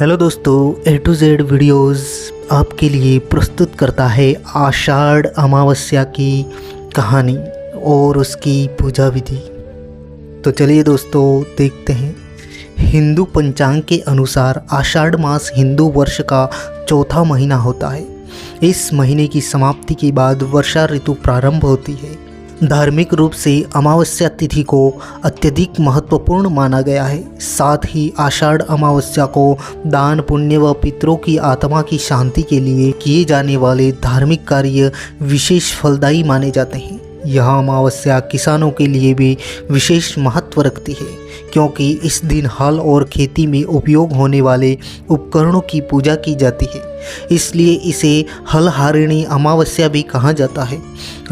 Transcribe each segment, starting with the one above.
Hello दोस्तों, ए to Z videos आपके लिए प्रस्तुत करता है आषाढ़ अमावस्या की कहानी और उसकी पूजा विधि। तो चलिए दोस्तों देखते हैं। हिंदू पंचांग के अनुसार आषाढ़ मास हिंदू वर्ष का चौथा महीना होता है। इस महीने की समाप्ति के बाद वर्षा ऋतु प्रारंभ होती है। धार्मिक रूप से अमावस्या तिथि को अत्यधिक महत्वपूर्ण माना गया है। साथ ही आषाढ़ अमावस्या को दान पुण्य व पितरों की आत्मा की शांति के लिए किए जाने वाले धार्मिक कार्य विशेष फलदायी माने जाते हैं। यह अमावस्या किसानों के लिए भी विशेष महत्व रखती है, क्योंकि इस दिन हल और खेती में उपयोग होने वाले उपकरणों की पूजा की जाती है। इसलिए इसे हलहारिणी अमावस्या भी कहा जाता है।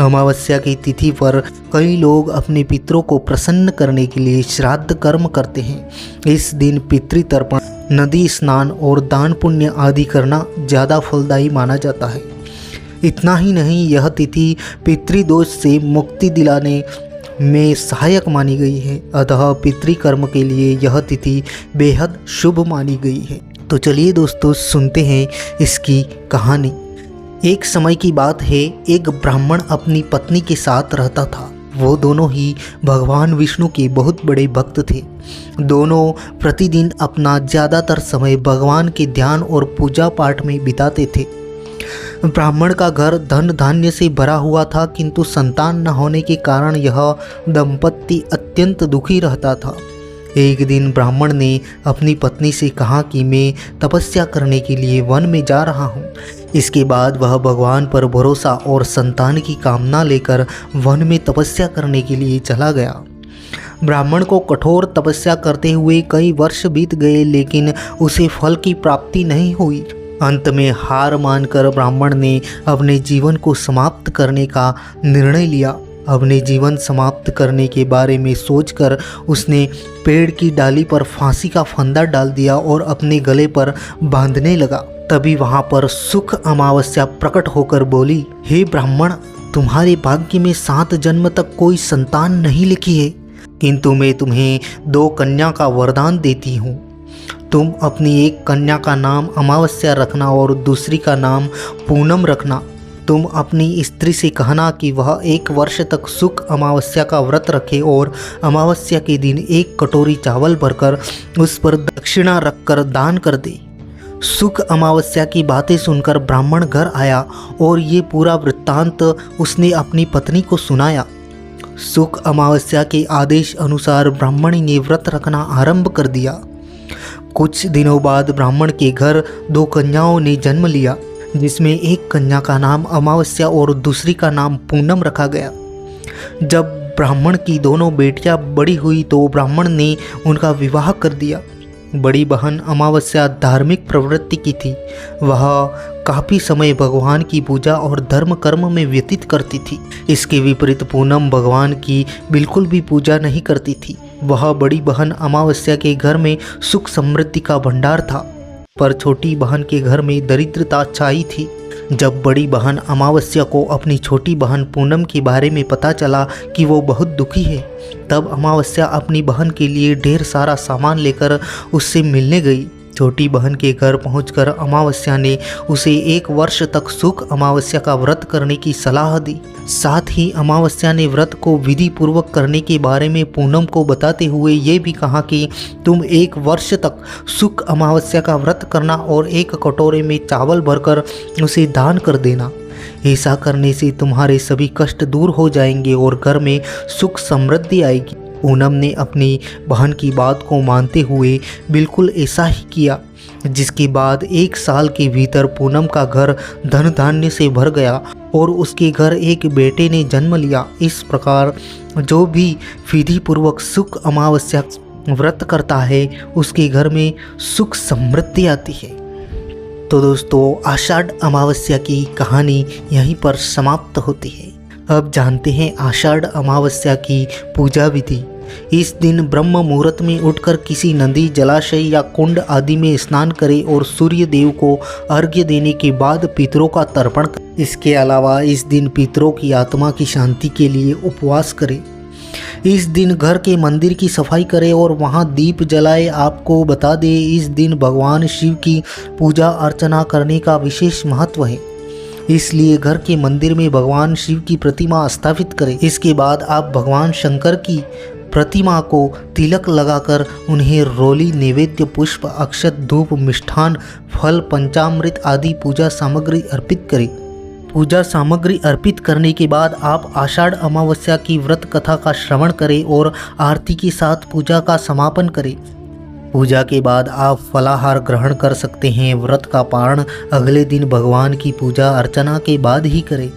अमावस्या की तिथि पर कई लोग अपने पितरों को प्रसन्न करने के लिए श्राद्ध कर्म करते हैं। इस दिन पितृतर्पण, नदी स्नान और दान पुण्य आदि करना ज़्यादा फलदायी माना जाता है। इतना ही नहीं, यह तिथि पितृदोष से मुक्ति दिलाने में सहायक मानी गई है। अतः पितृकर्म के लिए यह तिथि बेहद शुभ मानी गई है। तो चलिए दोस्तों सुनते हैं इसकी कहानी। एक समय की बात है, एक ब्राह्मण अपनी पत्नी के साथ रहता था। वो दोनों ही भगवान विष्णु के बहुत बड़े भक्त थे। दोनों प्रतिदिन अपना ज़्यादातर समय भगवान के ध्यान और पूजा पाठ में बिताते थे। ब्राह्मण का घर धन धान्य से भरा हुआ था, किंतु संतान न होने के कारण यह दंपत्ति अत्यंत दुखी रहता था। एक दिन ब्राह्मण ने अपनी पत्नी से कहा कि मैं तपस्या करने के लिए वन में जा रहा हूँ। इसके बाद वह भगवान पर भरोसा और संतान की कामना लेकर वन में तपस्या करने के लिए चला गया। ब्राह्मण को कठोर तपस्या करते हुए कई वर्ष बीत गए, लेकिन उसे फल की प्राप्ति नहीं हुई। अंत में हार मानकर ब्राह्मण ने अपने जीवन को समाप्त करने का निर्णय लिया। अपने जीवन समाप्त करने के बारे में सोचकर उसने पेड़ की डाली पर फांसी का फंदा डाल दिया और अपने गले पर बांधने लगा। तभी वहां पर सुख अमावस्या प्रकट होकर बोली, हे ब्राह्मण, तुम्हारे भाग्य में 7 जन्म तक कोई संतान नहीं लिखी है, किंतु मैं तुम्हें 2 कन्या का वरदान देती हूँ। तुम अपनी एक कन्या का नाम अमावस्या रखना और दूसरी का नाम पूनम रखना। तुम अपनी स्त्री से कहना कि वह 1 वर्ष तक सुख अमावस्या का व्रत रखे और अमावस्या के दिन 1 कटोरी चावल भरकर उस पर दक्षिणा रखकर दान कर दे। सुख अमावस्या की बातें सुनकर ब्राह्मण घर आया और ये पूरा वृत्तांत उसने अपनी पत्नी को सुनाया। सुख अमावस्या के आदेश अनुसार ब्राह्मण ने व्रत रखना आरंभ कर दिया। कुछ दिनों बाद ब्राह्मण के घर 2 कन्याओं ने जन्म लिया, जिसमें एक कन्या का नाम अमावस्या और दूसरी का नाम पूनम रखा गया। जब ब्राह्मण की दोनों बेटियां बड़ी हुई तो ब्राह्मण ने उनका विवाह कर दिया। बड़ी बहन अमावस्या धार्मिक प्रवृत्ति की थी। वह काफ़ी समय भगवान की पूजा और धर्म कर्म में व्यतीत करती थी। इसके विपरीत पूनम भगवान की बिल्कुल भी पूजा नहीं करती थी। वह बड़ी बहन अमावस्या के घर में सुख समृद्धि का भंडार था, पर छोटी बहन के घर में दरिद्रता छाई थी। जब बड़ी बहन अमावस्या को अपनी छोटी बहन पूनम के बारे में पता चला कि वो बहुत दुखी है, तब अमावस्या अपनी बहन के लिए ढेर सारा सामान लेकर उससे मिलने गई। छोटी बहन के घर पहुंचकर अमावस्या ने उसे 1 वर्ष तक सुख अमावस्या का व्रत करने की सलाह दी। साथ ही अमावस्या ने व्रत को विधि पूर्वक करने के बारे में पूनम को बताते हुए ये भी कहा कि तुम 1 वर्ष तक सुख अमावस्या का व्रत करना और 1 कटोरे में चावल भरकर उसे दान कर देना। ऐसा करने से तुम्हारे सभी कष्ट दूर हो जाएंगे और घर में सुख समृद्धि आएगी। पूनम ने अपनी बहन की बात को मानते हुए बिल्कुल ऐसा ही किया, जिसके बाद 1 साल के भीतर पूनम का घर धन धान्य से भर गया और उसके घर एक बेटे ने जन्म लिया। इस प्रकार जो भी विधि पूर्वक सुख अमावस्या व्रत करता है, उसके घर में सुख समृद्धि आती है। तो दोस्तों, आषाढ़ अमावस्या की कहानी यहीं पर समाप्त होती है। अब जानते हैं आषाढ़ अमावस्या की पूजा विधि। इस दिन ब्रह्म मुहूर्त में उठकर किसी नदी, जलाशय या कुंड आदि में स्नान करें और सूर्य देव को अर्घ्य देने के बाद पितरों का तर्पण करें। इसके अलावा इस दिन पितरों की आत्मा की शांति के लिए उपवास करें। इस दिन घर के मंदिर की सफाई करें और वहां दीप जलाएं। आपको बता दें, इस दिन भगवान शिव की पूजा अर्चना करने का विशेष महत्व है, इसलिए घर के मंदिर में भगवान शिव की प्रतिमा स्थापित करें। इसके बाद आप भगवान शंकर की प्रतिमा को तिलक लगाकर उन्हें रोली, नैवेद्य, पुष्प, अक्षत, धूप, मिष्ठान, फल, पंचामृत आदि पूजा सामग्री अर्पित करें। पूजा सामग्री अर्पित करने के बाद आप आषाढ़ अमावस्या की व्रत कथा का श्रवण करें और आरती के साथ पूजा का समापन करें। पूजा के बाद आप फलाहार ग्रहण कर सकते हैं। व्रत का पारण अगले दिन भगवान की पूजा अर्चना के बाद ही करें।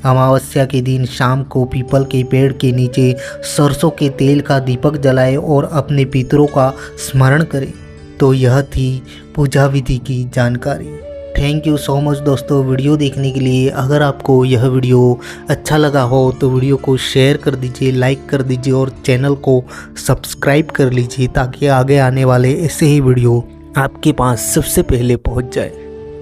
अमावस्या के दिन शाम को पीपल के पेड़ के नीचे सरसों के तेल का दीपक जलाएं और अपने पितरों का स्मरण करें। तो यह थी पूजा विधि की जानकारी। थैंक यू सो मच दोस्तों वीडियो देखने के लिए। अगर आपको यह वीडियो अच्छा लगा हो तो वीडियो को शेयर कर दीजिए, लाइक कर दीजिए और चैनल को सब्सक्राइब कर लीजिए ताकि आगे आने वाले ऐसे ही वीडियो आपके पास सबसे पहले पहुंच जाए।